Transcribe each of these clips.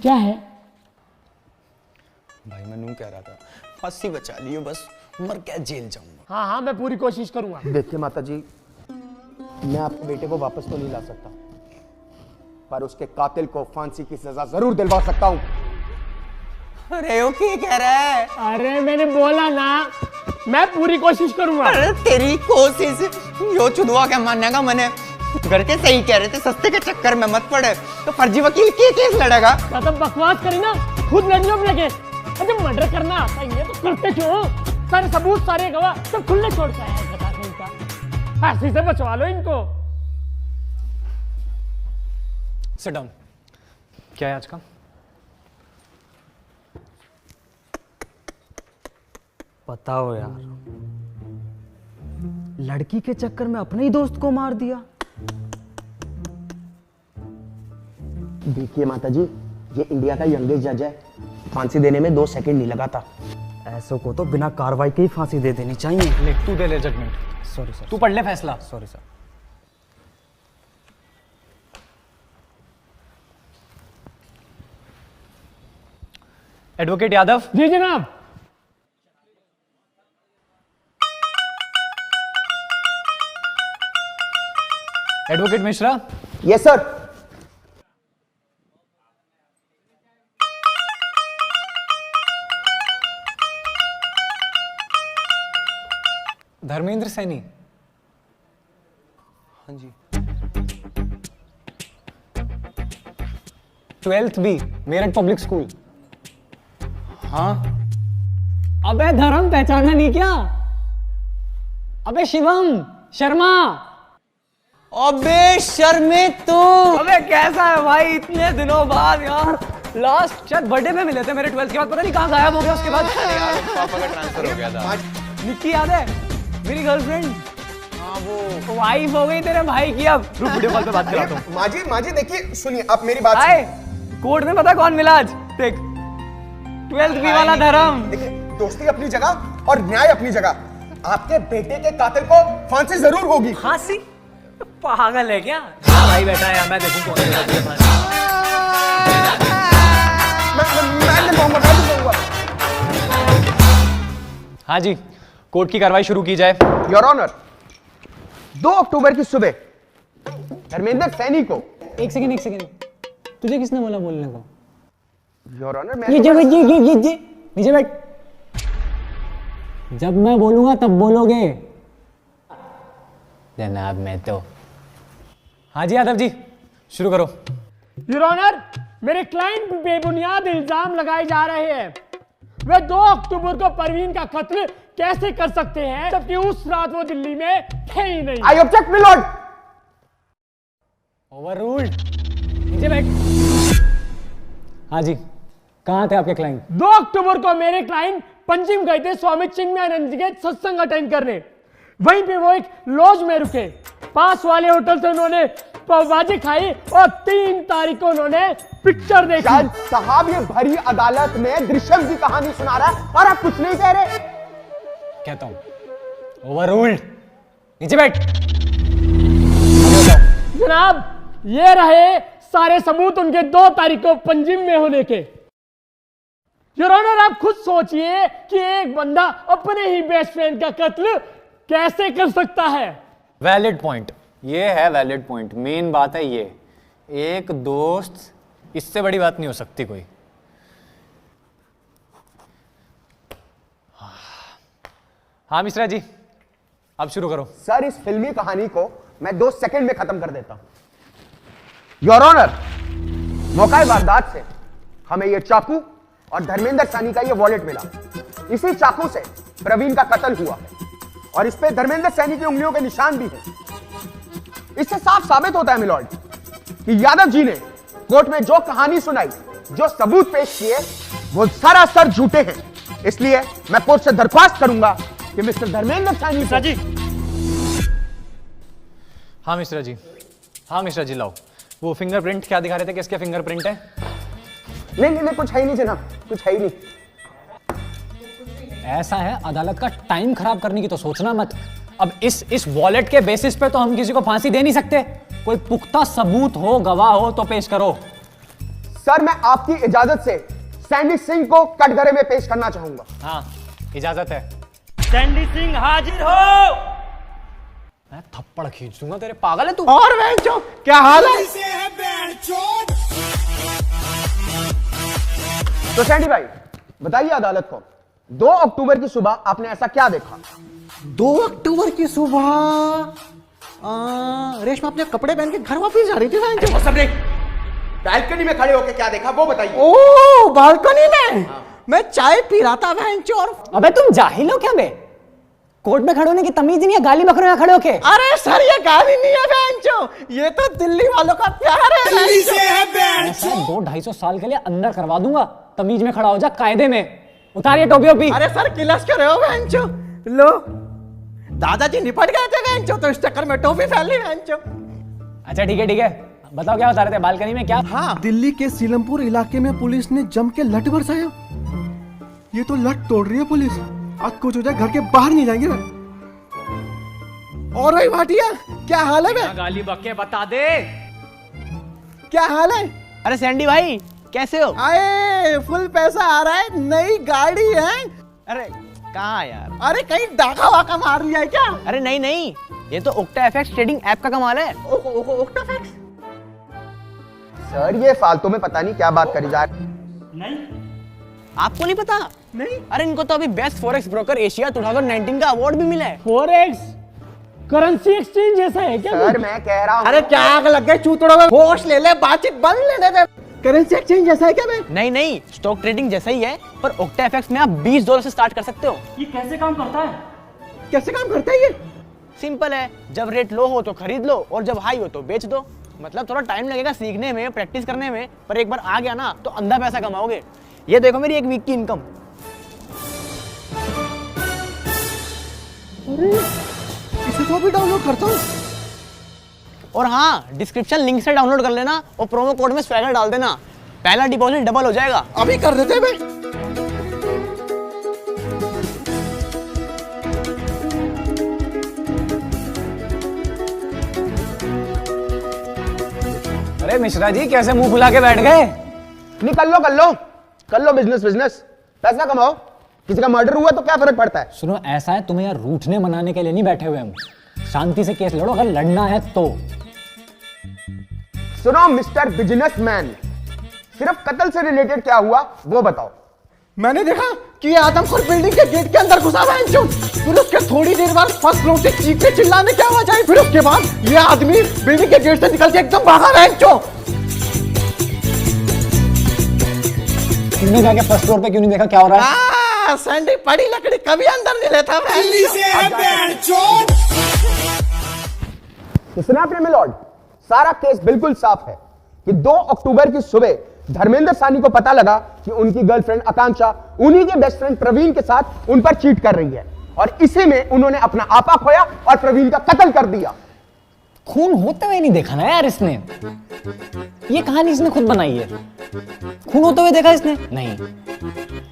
क्या है भाई मैं नू कह रहा था, फांसी बचा लियो बस, मर क्या जेल जाऊंगा। हाँ हाँ, मैं पूरी कोशिश करूंगा। देखिए माता जी, मैं आपके बेटे को वापस तो नहीं ला सकता, पर उसके कातिल को फांसी की सजा जरूर दिलवा सकता हूँ। अरे वो क्या कह रहा है? अरे मैंने बोला ना, मैं पूरी कोशिश करूंगा। अरे तेरी कोशिश यो चुदवा क्या मानने का मैंने घर के सही कह रहे थे, सस्ते के चक्कर में मत पड़े, तो फर्जी वकील के केस लड़ेगा। ज्यादा बकवास करी ना, खुद लड़ियों में लगे। अरे मर्डर करना आता ही है तो करते क्यों? सारे सबूत, सारे गवाह सब खुले छोड़ के आया बता के इनका। फांसी से बचवा लो इनको। Sit down. क्या है आज का? बताओ यार, लड़की के चक्कर में अपने ही दोस्त को मार दिया। देखिए माता जी, ये इंडिया का यंगेस्ट जज है, फांसी देने में 2 सेकंड नहीं लगा था। ऐसों को तो बिना कार्रवाई के ही फांसी दे देनी चाहिए। ले तू दे ले जजमेंट। Sorry sir. तू पढ़ ले फैसला। Sorry sir. एडवोकेट यादव। जी जनाब। Advocate Mishra. Yes sir. Dharmendra Saini. हाँ जी। 12th B, Meerut public school. हाँ अबे धर्म पहचाना नहीं क्या? अबे शिवम शर्मा। अबे शर्मित तू। अबे कैसा है भाई, इतने दिनों बाद यार। लास्ट शायद बर्थडे में मिले थे मेरे 12th के बाद, पता नहीं कहाँ गायब हो गया उसके बाद। पापा का ट्रांसफर हो गया था। निक्की याद है, मेरी गर्लफ्रेंड। हाँ वो वाइफ हो गई तेरे भाई की। अब रुक, वीडियो कॉल पे बात कराता हूँ। माजी देखिए, सुनिए आप मेरी बात आए कोर्ट में पता कौन मिला आज? देख, 12th बी वाला धर्म। देखिए, दोस्ती अपनी जगह और न्याय अपनी जगह। आपके बेटे के कातिल को फांसी जरूर होगी। फांसी? पागल है क्या? भाई बैठा है, मैं देखूं कौन देगा तुझे फांसी। मैं नहीं कहूंगा। हाँ जी, कोर्ट की कार्रवाई शुरू की जाए। योर ऑनर, 2 अक्टूबर की सुबह धर्मेंद्र सैनी को। एक सेकंड, तुझे किसने बोला बोलने को? योर ऑनर, नीचे बैठ। जब मैं बोलूंगा तब बोलोगे। जनाब मैं तो। हाँ जी यादव जी, शुरू करो। योर ऑनर, मेरे क्लाइंट पे बेबुनियाद इल्जाम लगाए जा रहे हैं। वे 2 अक्टूबर को परवीन का कत्ल कैसे कर सकते हैं, जबकि उस रात वो दिल्ली में थे ही नहीं। I object my Lord. Overruled. नीचे बैठ। हाँ जी, कहाँ थे आपके क्लाइंट? 2 अक्टूबर को मेरे क्लाइंट पंजिम गए थे स्वामी चिन्मयानंद जी के सत्संग अटेंड करने। वहीं पे वो एक लॉज में रुके। पास वाले होटल से उन्होंने पावभाजी खाई और 3 तारीख को उन्होंने पिक्चर देखी। जज साहब, ये भरी अदालत में दृश्यम की कहानी सुना रहा है और आप कुछ नहीं कह रहे। कहता हूं ओवररूल्ड। नीचे बैठ। जनाब, ये रहे सारे सबूत उनके 2 तारीख को पंजिम में होने के। योर ऑनर, आप खुद सोचिए कि एक बंदा अपने ही बेस्ट फ्रेंड का कत्ल कैसे कर सकता है। वैलिड पॉइंट, ये है वैलिड पॉइंट। मेन बात है ये, एक दोस्त, इससे बड़ी बात नहीं हो सकती कोई। हाँ मिश्रा जी, अब शुरू करो। सर, इस फिल्मी कहानी को मैं 2 सेकंड में खत्म कर देता हूं। योर ऑनर, मौका वारदात से हमें यह चाकू और धर्मेंद्र सैनी का यह वॉलेट मिला। इसी चाकू से प्रवीण का कत्ल हुआ है और इस पे धर्मेंद्र सैनी की उंगलियों के निशान भी हैं। इससे साफ साबित होता है मिलॉर्ड कि यादव जी ने कोर्ट में जो कहानी सुनाई, जो सबूत पेश किए, वो सरासर झूठे हैं। इसलिए मैं कोर्ट से दरख्वास्त करूंगा कि मिस्टर धर्मेंद्र सैनी जी। हाँ मिश्रा जी, हाँ मिश्रा जी, लाओ वो फिंगरप्रिंट। क्या दिखा रहे थे, किसके फिंगरप्रिंट है? नहीं, कुछ है ही नहीं जनाब, कुछ है ही नहीं। ऐसा है, अदालत का टाइम खराब करने की तो सोचना मत। अब इस वॉलेट के बेसिस पे तो हम किसी को फांसी दे नहीं सकते। कोई पुख्ता सबूत हो, गवाह हो तो पेश करो। सर मैं आपकी इजाजत से सैंडी सिंह को कटघरे में पेश करना चाहूंगा। हाँ, इजाजत है। सैंडी सिंह हाजिर हो। मैं थप्पड़ खींच दूंगा तेरे, पागल है तू? और बहनचोद क्या हाल है? तो सैंडी भाई बताइए अदालत को, 2 अक्टूबर की सुबह आपने ऐसा क्या देखा? 2 अक्टूबर की सुबह रेशमा अपने कपड़े पहन के घर वापस जा रही थी। वो सब नहीं, बालकनी में खड़े होकर क्या देखा वो बताइए। ओ बालकनी में मैं चाय पी रहा था बहन चोर। अबे तुम जाहिल हो क्या बे? कोर्ट में खड़े होने की तमीज नहीं है, गाली बक रहे हो खड़े होके। अरे सर ये गाली नहीं है बहन चो, ये तो दिल्ली वालों का प्यार है। दिल्ली से है बहन चो। 200-250 साल के लिए अंदर करवा दूंगा। तमीज में खड़ा हो जा, कायदे में। उतारिए टोपी ओपी। अरे सर किलस कर रहे हो बहन चो। लो दादाजी निपट गए थे बहन चो, तो इस चक्कर में टोपी फैल ली बहन चो। अच्छा ठीक है, बताओ क्या बता रहे थे बालकनी में? क्या? हाँ, दिल्ली के सीलमपुर इलाके में पुलिस ने जम के लठ बरसाया। ये तो लठ तोड़ रही है पुलिस, आज कुछ हो जाए घर के बाहर नहीं जाएंगे। और भाई भाटिया क्या हाल है बे? गाली बके बता दे। क्या हाल है? अरे सैंडी भाई कैसे हो? आए फुल पैसा आ रहा है, नई गाड़ी है। अरे कहाँ यार? अरे कहीं डाका वाका मार लिया है क्या? अरे नहीं, ये तो ओक्टा एफएक्स ट्रेडिंग ऐप का कमाल है। ओक्टाफैक्स। सर ये फालतू में पता नहीं क्या बात करी जा रही। नहीं, आपको नहीं पता? नहीं। अरे इनको तो अभी बेस्ट फॉरेक्स ब्रोकर एशिया 2019 का अवार्ड भी मिला है। फॉरेक्स करेंसी एक्सचेंज जैसा है क्या? सर मैं कह रहा हूँ, अरे क्या आग लग गई चूतड़ों में, होश ले ले, बातचीत बंद लेने दे। करेंसी एक्सचेंज जैसा है क्या बे? नहीं, स्टॉक ट्रेडिंग जैसा ही है, पर ओक्टा एफएक्स में आप $20 से स्टार्ट कर सकते हो। ये कैसे काम करता है? कैसे काम करता है ये? सिंपल है, जब रेट लो हो तो खरीद लो और जब हाई हो तो बेच दो। मतलब थोड़ा टाइम लगेगा सीखने में, प्रैक्टिस करने में, पर एक बार आ गया ना तो अंधा पैसा कमाओगे। ये देखो मेरी 1 वीक की इनकम। इसे तो भी डाउनलोड करता हूँ। और हाँ, डिस्क्रिप्शन लिंक से डाउनलोड कर लेना और प्रोमो कोड में स्वैगर डाल देना, पहला डिपॉजिट डबल हो जाएगा। अभी कर देते बे। अरे मिश्रा जी कैसे मुंह फुला के बैठ गए? नहीं कर लो बिजनेस, पैसा कमाओ। किसी का मर्डर हुआ तो क्या फर्क पड़ता है? सुनो, ऐसा है, तुम्हें यार रूठने मनाने के लिए नहीं बैठे हुए हम। शांति से केस लड़ो, अगर लड़ना है तो। सुनो मिस्टर बिजनेसमैन, सिर्फ कत्ल से रिलेटेड क्या हुआ वो बताओ। मैंने देखा कि ये आदमखोर बिल्डिंग के गेट के अंदर घुसा हुआ है जो, फिर उसके थोड़ी देर बाद फर्स्ट फ्लोर से चीखने चिल्लाने क्या आवाज आई, फिर उसके बाद ये आदमी बिल्डिंग के गेट से निकल के एकदम भागा है जो। तुमने जाके फर्स्ट फ्लोर पे क्यों नहीं देखा क्या हो रहा है? सैंडी पड़ी लकड़ी कभी अंदर नहीं लेता। सुना आपने मिलॉर्ड, सारा केस बिल्कुल साफ है कि 2 अक्टूबर की सुबह धर्मेंद्र सानी को पता लगा कि उनकी गर्लफ्रेंड आकांक्षा उन्हीं के बेस्ट फ्रेंड प्रवीण के साथ उन पर चीट कर रही है, और इसी में उन्होंने अपना आपा खोया और प्रवीण का कत्ल कर दिया। खून होते हुए नहीं देखा ना यार इसने। ये कहानी इसने खुद बनाई है। खून होते हुए देखा इसने? नहीं।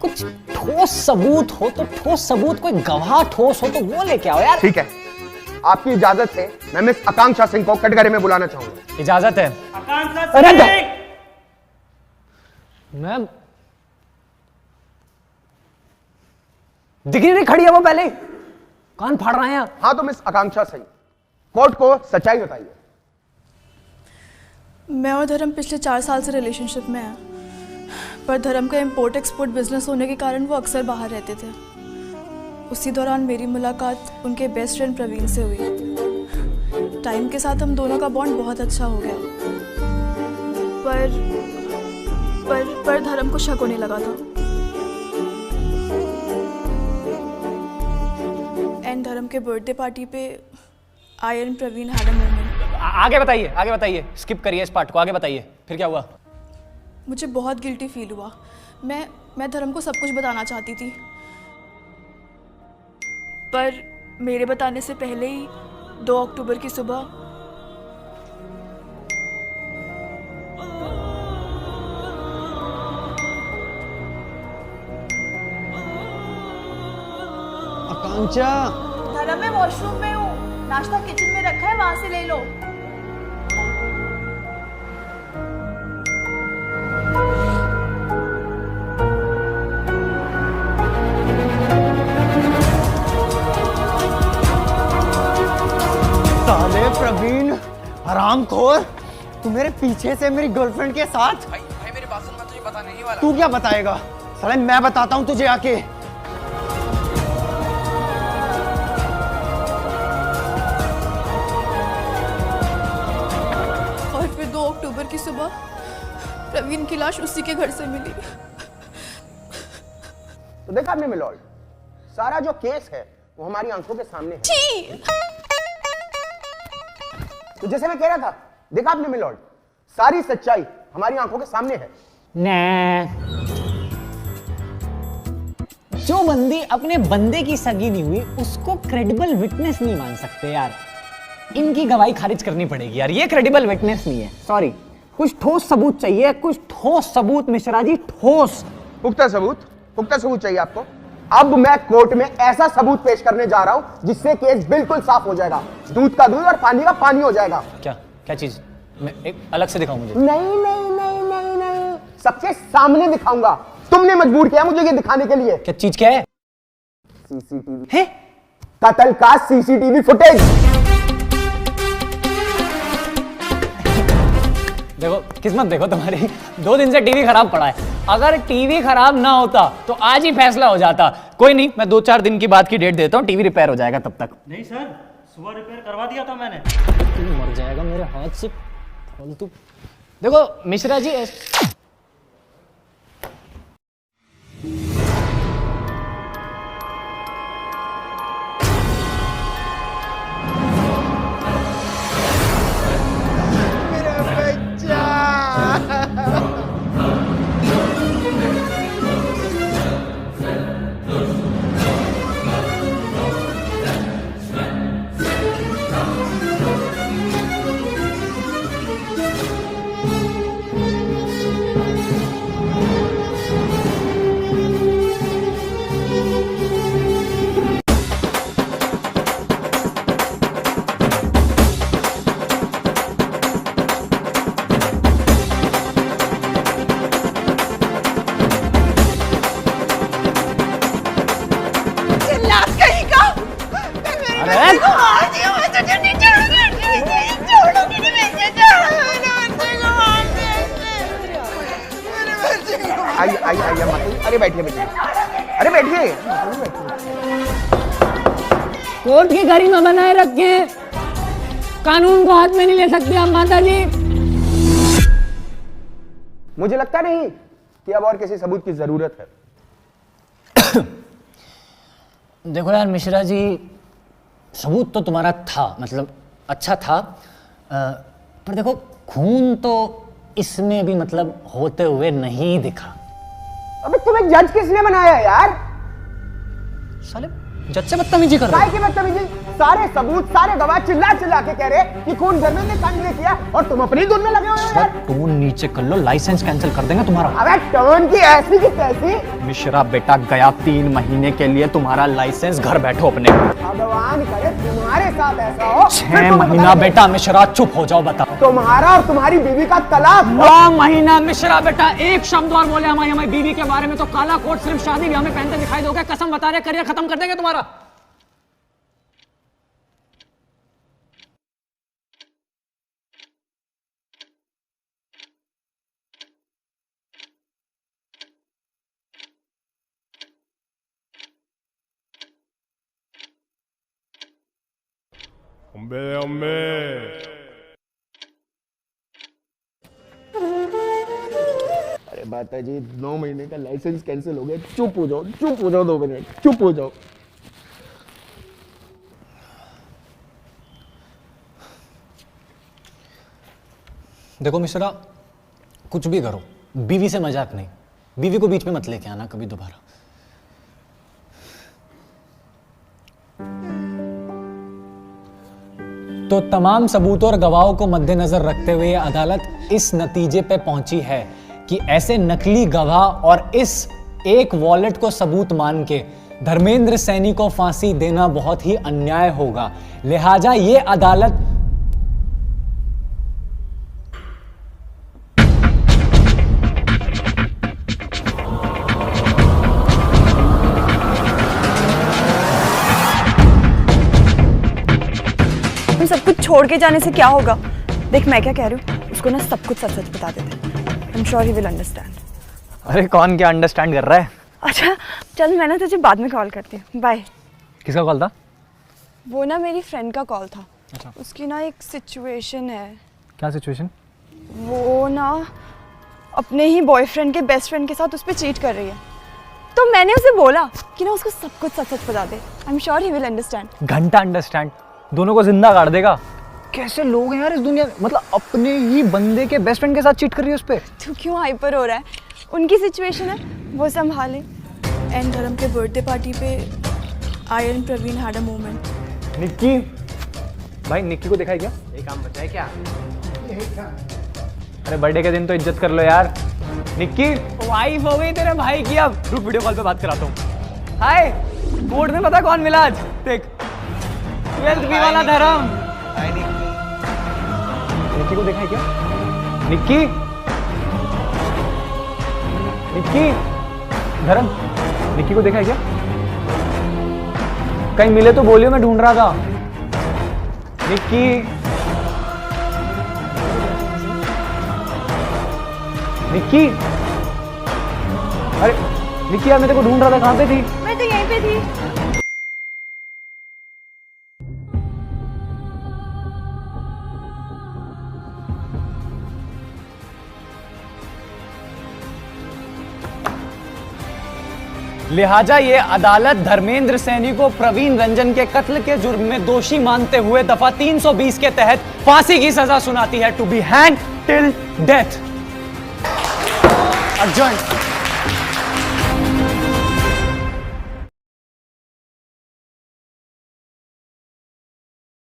कुछ ठोस सबूत हो तो ठोस सबूत, कोई गवाह ठोस हो तो वो लेके आओ यार। ठीक है, आपकी इजाजत से मैं मिस आकांक्षा सिंह को कटघरे में बुलाना चाहूंगा। इजाजत है। आकांक्षा मैम दिख नहीं खड़ी है वो, पहले कान फाड़ रहे हैं। हाँ तो मिस आकांक्षा सिंह, कोर्ट को सच्चाई बताइए। मैं और धर्म पिछले 4 साल से रिलेशनशिप में हैं, पर धर्म का इम्पोर्ट एक्सपोर्ट बिजनेस होने के कारण वो अक्सर बाहर रहते थे। उसी दौरान मेरी मुलाकात उनके बेस्ट फ्रेंड प्रवीण से हुई। टाइम के साथ हम दोनों का बॉन्ड बहुत अच्छा हो गया, पर धर्म को शक होने लगा था। एंड धर्म के बर्थडे पार्टी पे I and Praveen had a moment. आगे बताइए, स्किप करिए इस पार्ट को, आगे बताइए फिर क्या हुआ? मुझे बहुत गिल्टी फील हुआ। मैं धर्म को सब कुछ बताना चाहती थी, पर मेरे बताने से पहले ही 2 अक्टूबर की सुबह आंचा धर्म मैं वॉशरूम में हूँ, नाश्ता किचन में रखा है, वहां से ले लो। साले प्रवीण हरामखोर, तू मेरे पीछे से मेरी गर्लफ्रेंड के साथ। भाई मेरी बात सुन, मैं तुझे बताने ही वाला। तू क्या बताएगा साले, मैं बताता हूँ तुझे आके। और फिर 2 अक्टूबर की सुबह प्रवीण की लाश उसी के घर से मिली। तो देखा आपने मिलॉर्ड, सारा जो केस है वो हमारी आंखों के सामने है। छी! तो जैसे मैं कह रहा था, देखा आपने मिलॉर्ड, सारी सच्चाई हमारी आंखों के सामने है। जो बंदी अपने बंदे की सगी नहीं हुई उसको क्रेडिबल विटनेस नहीं मान सकते यार। इनकी गवाही खारिज करनी पड़ेगी यार, ये क्रेडिबल विटनेस नहीं है। सॉरी, कुछ ठोस सबूत चाहिए, कुछ ठोस सबूत मिश्रा जी, ठोस। पुख्ता सबूत चाहिए आपको। अब मैं कोर्ट में ऐसा सबूत पेश करने जा रहा हूं जिससे केस बिल्कुल साफ हो जाएगा, दूध का दूध और पानी का पानी हो जाएगा। क्या क्या चीज? मैं एक अलग से दिखाऊं मुझे? नहीं नहीं नहीं नहीं नहीं, सबके सामने दिखाऊंगा। तुमने मजबूर किया मुझे ये दिखाने के लिए। क्या चीज क्या है? सीसीटीवी है? कत्ल का सीसीटीवी फुटेज। देखो किस्मत देखो तुम्हारी, 2 दिन से टीवी खराब पड़ा है। अगर टीवी खराब ना होता तो आज ही फैसला हो जाता। कोई नहीं, मैं 2-4 दिन की बात की डेट देता हूँ, टीवी रिपेयर हो जाएगा तब तक। नहीं सर, सुबह रिपेयर करवा दिया था मैंने। तू मर जाएगा मेरे हाथ से फालतू। देखो मिश्रा जी, आइए आइए आइए मत, अरे बैठिए बैठिए, अरे बैठिए। कोर्ट की गरिमा बनाए रखे, कानून को हाथ में नहीं ले सकते आप माता जी। मुझे लगता नहीं कि अब और किसी सबूत की जरूरत है। देखो यार मिश्रा जी, सबूत तो तुम्हारा था, मतलब अच्छा था, पर देखो खून तो इसमें भी मतलब होते हुए नहीं दिखा। अबे तुम्हें जज किसने बनाया यार? साले जज से बदतमीजी कर रहे काय की बदतमीजी? सारे सबूत, सारे गवाह चिल्ला चिल्ला के कह रहे कि खून धर्मेंद्र ने कांड ने किया और तुम अपनी धुन में लगे हुए हो यार। टोन नीचे कर लो, लाइसेंस कैंसिल कर देंगे तुम्हारा। अबे टोन की ऐसी की तैसी। मिश्रा बेटा, गया 3 महीने के लिए तुम्हारा लाइसेंस, घर बैठो अपने। भगवान करे तुम्हारे साथ ऐसा हो। 6 महीना बेटा मिश्रा, चुप हो जाओ, बताओ। तुम्हारा और तुम्हारी बीवी का तलाक। 9 महीना मिश्रा बेटा, एक शब्द और बोले हमारी बीवी के बारे में तो काला कोट सिर्फ शादी ब्याह में पहनते दिखाई दोगे। कसम बता रहे, करियर खत्म कर देंगे तुम्हारा। अरे माता जी, 9 महीने का लाइसेंस कैंसिल हो गया। चुप हो जाओ, चुप हो जाओ, 2 मिनट चुप हो जाओ। देखो मिश्रा, कुछ भी करो, बीवी से मजाक नहीं। बीवी को बीच में मत लेके आना कभी दोबारा। तो तमाम सबूतों और गवाहों को मद्देनजर रखते हुए अदालत इस नतीजे पे पहुंची है कि ऐसे नकली गवाह और इस एक वॉलेट को सबूत मान के धर्मेंद्र सैनी को फांसी देना बहुत ही अन्याय होगा, लिहाजा ये अदालत हम सब कुछ छोड़ के जाने से क्या होगा? देख मैं क्या कह रही हूँ, उसको ना सब कुछ सच सच बता देते। आई am sure he will understand. अरे कौन क्या अंडरस्टैंड कर रहा है? अच्छा चल, मैं ना तुझे बाद में कॉल करती हूँ, बाय। किसका कॉल था? वो ना मेरी फ्रेंड का कॉल था। अच्छा। उसकी ना एक सिचुएशन है। क्या सिचुएशन? वो ना अपने ही बॉयफ्रेंड के बेस्ट फ्रेंड के साथ उस पर चीट कर रही है, तो मैंने उसे बोला कि ना उसको सब कुछ सच सच बता दे। I am sure he will understand. घंटा अंडरस्टैंड, दोनों को जिंदा काट देगा। कैसे लोग हैं यार इस दुनिया में, मतलब अपने ही बंदे के बेस्ट फ्रेंड के साथ चीट कर रही है उस पे। तू क्यों हाइपर हो रहा है? उनकी सिचुएशन है, वो संभाले। एंड धर्म के बर्थडे पार्टी पे I and Praveen had a moment. Nikki भाई, निक्की को देखा है क्या? एक काम बचा है क्या? अरे बर्थडे के दिन तो इज्जत कर लो यार। निक्की वाइफ हो गई तेरे भाई की। अब रुक, वीडियो कॉल पे बात कराता हूँ। हाय, कोर्ट में पता कौन मिला आज? देख, 12th बी वाला धर्म। निक्की को देखा है क्या? निक्की, निक्की, धर्म, निक्की को देखा है क्या? कहीं मिले तो बोलियो, मैं ढूंढ रहा था। निक्की, निक्की, अरे निक्की यार, मैं तेरे को ढूंढ रहा था, कहाँ पे थी? मैं तो यहीं पे थी। लिहाजा ये अदालत धर्मेंद्र सैनी को प्रवीण रंजन के कत्ल के जुर्म में दोषी मानते हुए दफा 320 के तहत फांसी की सजा सुनाती है, to be hang till death. Arjun